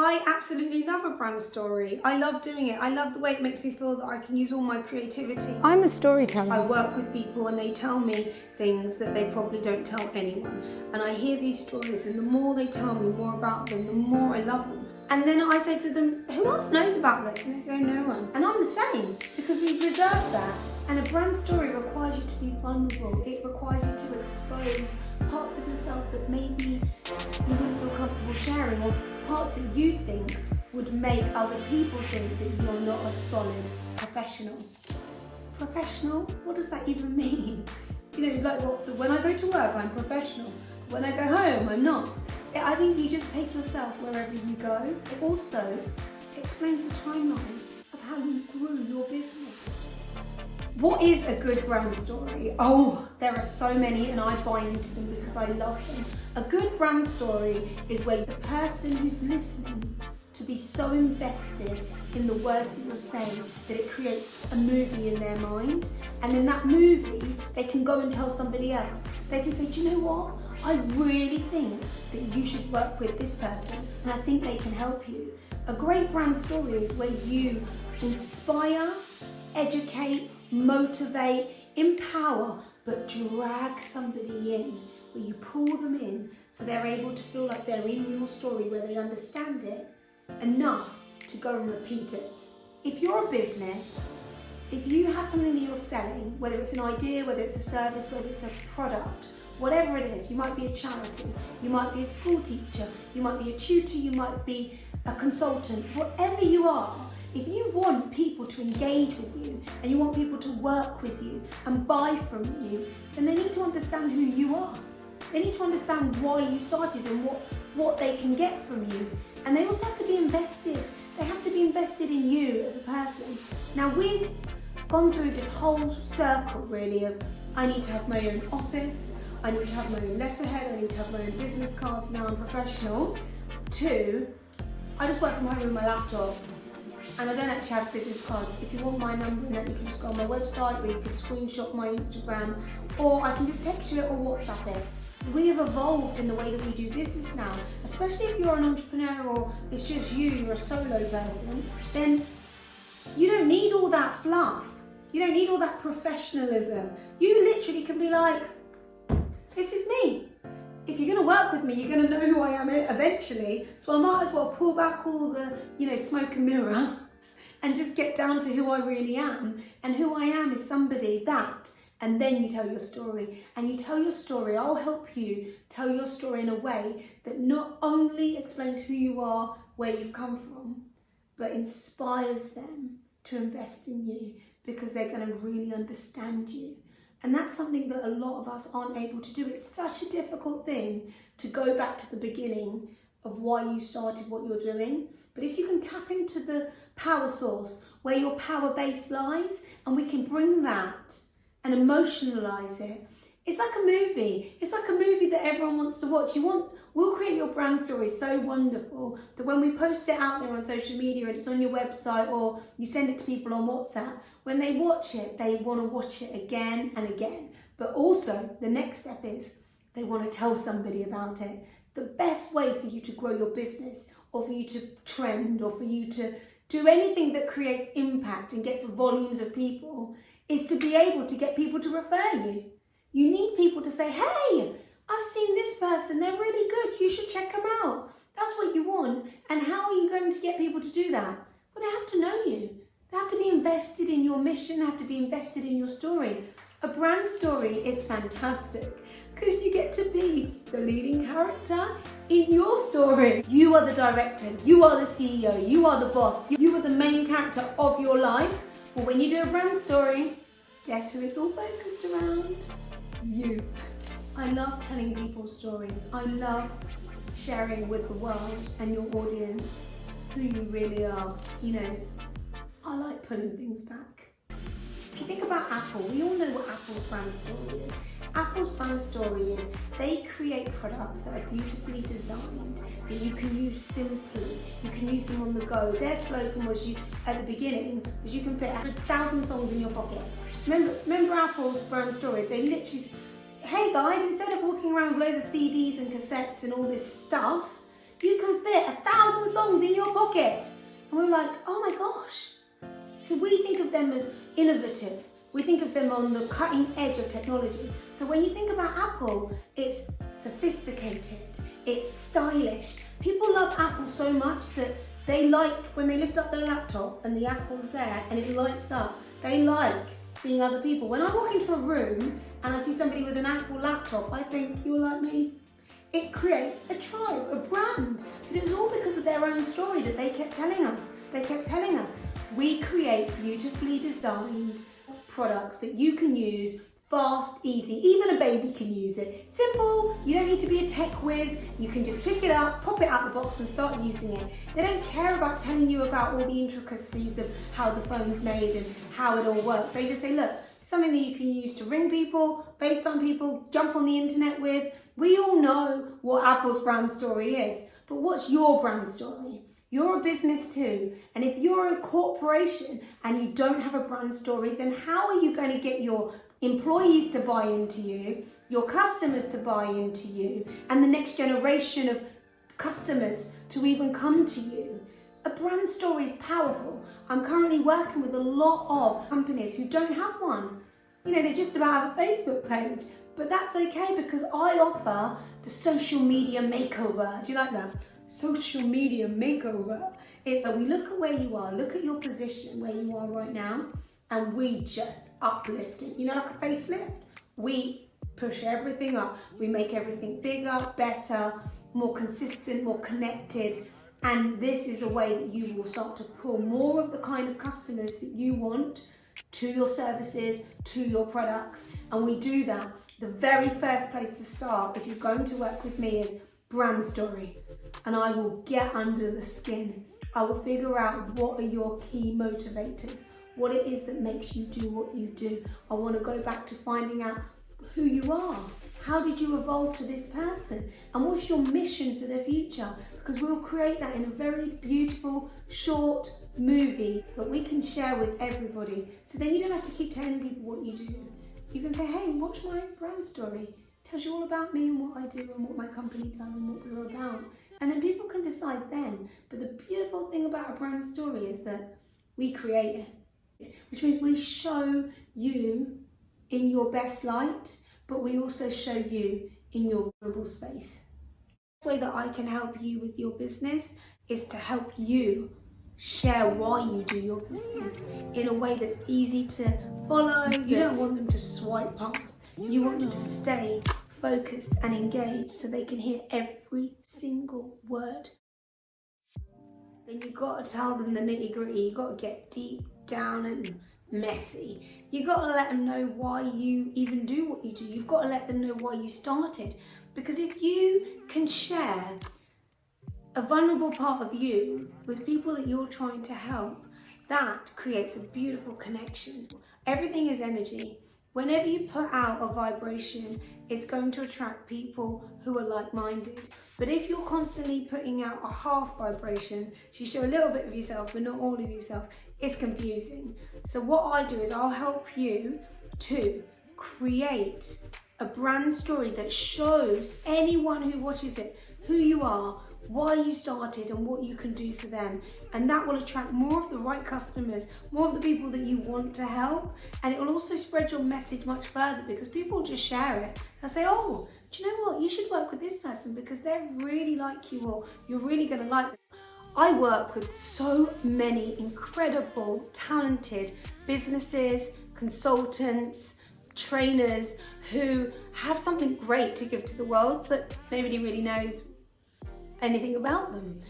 I absolutely love a brand story. I love doing it. I love the way it makes me feel that I can use all my creativity. I'm a storyteller. I work with people and they tell me things that they probably don't tell anyone. And I hear these stories, and the more they tell me more about them, the more I love them. And then I say to them, who else knows about this? And they go, no one. And I'm the same, because we reserve that. And a brand story requires you to be vulnerable. It requires you to expose parts of yourself that maybe you wouldn't feel comfortable sharing, or parts that you think would make other people think that you're not a solid professional. Professional? What does that even mean? You know, like what? So when I go to work, I'm professional. When I go home, I'm not. I think you just take yourself wherever you go. It also explains the timeline of how you grew your business. What is a good brand story? Oh, there are so many, and I buy into them because I love them. A good brand story is where the person who's listening to be so invested in the words that you're saying that it creates a movie in their mind. And in that movie, they can go and tell somebody else. They can say, do you know what? I really think that you should work with this person, and I think they can help you. A great brand story is where you inspire, educate, motivate, empower, but drag somebody in, where you pull them in so they're able to feel like they're in your story, where they understand it enough to go and repeat it. If you're a business, if you have something that you're selling, whether it's an idea, whether it's a service, whether it's a product, whatever it is, you might be a charity, you might be a school teacher, you might be a tutor, you might be a consultant, whatever you are, if you want people to engage with you and you want people to work with you and buy from you, then they need to understand who you are. They need to understand why you started and what they can get from you. And they also have to be invested. They have to be invested in you as a person. Now, we've gone through this whole circle really of I need to have my own office, I need to have my own letterhead, I need to have my own business cards, now I'm professional, to I just work from home with my laptop and I don't actually have business cards. If you want my number and that, you can just go on my website, or you can screenshot my Instagram, or I can just text you it or WhatsApp it. We have evolved in the way that we do business now, especially if you're an entrepreneur or it's just you're a solo person, then you don't need all that fluff. You don't need all that professionalism. You literally can be like, this is me. If you're going to work with me, you're going to know who I am eventually. So I might as well pull back all the, smoke and mirrors and just get down to who I really am. And who I am is somebody that, and then you tell your story. And you tell your story, I'll help you tell your story in a way that not only explains who you are, where you've come from, but inspires them to invest in you because they're going to really understand you. And that's something that a lot of us aren't able to do. It's such a difficult thing to go back to the beginning of why you started what you're doing. But if you can tap into the power source where your power base lies, and we can bring that and emotionalize it, it's like a movie. It's like a movie that everyone wants to watch. We'll create your brand story so wonderful that when we post it out there on social media and it's on your website, or you send it to people on WhatsApp, when they watch it, they want to watch it again and again. But also, the next step is they want to tell somebody about it. The best way for you to grow your business, or for you to trend, or for you to do anything that creates impact and gets volumes of people, is to be able to get people to refer you. You need people to say, hey, I've seen this person, they're really good, you should check them out. That's what you want. And how are you going to get people to do that? Well, they have to know you. They have to be invested in your mission, they have to be invested in your story. A brand story is fantastic because you get to be the leading character in your story. You are the director, you are the CEO, you are the boss, you are the main character of your life. Well, when you do a brand story, guess who it's all focused around? You. I love telling people stories. I love sharing with the world and your audience who you really are. I like pulling things back. If you think about Apple, we all know what Apple's brand story is. Apple's brand story is they create products that are beautifully designed, that you can use simply, you can use them on the go. Their slogan was, at the beginning, was you can fit 100,000 songs in your pocket. Remember Apple's brand story? They literally, hey guys, instead of walking around with loads of CDs and cassettes and all this stuff, you can fit 1,000 songs in your Pocket. And we're like, oh my gosh. So we think of them as innovative. We think of them on the cutting edge of technology. So when you think about Apple, it's sophisticated, it's stylish. People love Apple so much that they like when they lift up their laptop and the Apple's there and it lights up. They like seeing other people. When I walk into a room and I see somebody with an Apple laptop, I think, you're like me. It creates a tribe, a brand. But it was all because of their own story that they kept telling us. They kept telling us, we create beautifully designed products that you can use fast, easy. Even a baby can use it. Simple, you don't need to be a tech whiz. You can just pick it up, pop it out the box and start using it. They don't care about telling you about all the intricacies of how the phone's made and how it all works. They just say, look, something that you can use to ring people, FaceTime people, jump on the internet with. We all know what Apple's brand story is, but what's your brand story? You're a business too, and if you're a corporation and you don't have a brand story, then how are you going to get your employees to buy into you, your customers to buy into you, and the next generation of customers to even come to you? A brand story is powerful. I'm currently working with a lot of companies who don't have one. You know, they just about have a Facebook page, but that's okay because I offer the social media makeover. Do you like that? Social media makeover. It's where we look at where you are, look at your position where you are right now, and we just uplift it. You know, like a facelift? We push everything up. We make everything bigger, better, more consistent, more connected. And this is a way that you will start to pull more of the kind of customers that you want to your services, to your products. And we do that. The very first place to start, if you're going to work with me, is brand story. And I will get under the skin. I will figure out what are your key motivators, what it is that makes you do what you do. I want to go back to finding out who you are. How did you evolve to this person? And what's your mission for the future? Because we'll create that in a very beautiful, short movie that we can share with everybody. So then you don't have to keep telling people what you do. You can say, hey, watch my brand story. It tells you all about me and what I do and what my company does and what we're about. And then people can decide then. But the beautiful thing about a brand story is that we create it, which means we show you in your best light, but we also show you in your vulnerable space. The way that I can help you with your business is to help you share why you do your business in a way that's easy to follow. You don't want them to swipe past. You want them to stay focused and engaged so they can hear every single word. Then you've got to tell them the nitty-gritty. You've got to get deep down and messy. You've got to let them know why you even do what you do. You've got to let them know why you started. Because if you can share a vulnerable part of you with people that you're trying to help, that creates a beautiful connection. Everything is energy. Whenever you put out a vibration, it's going to attract people who are like-minded. But if you're constantly putting out a half vibration, so you show a little bit of yourself but not all of yourself, it's confusing. So what I do is I'll help you to create a brand story that shows anyone who watches it who you are, why you started and what you can do for them. And that will attract more of the right customers, more of the people that you want to help. And it will also spread your message much further because people will just share it. They'll say, oh, do you know what? You should work with this person because they're really like you, or you're really going to like them. I work with so many incredible, talented businesses, consultants, trainers who have something great to give to the world, but nobody really knows anything about them.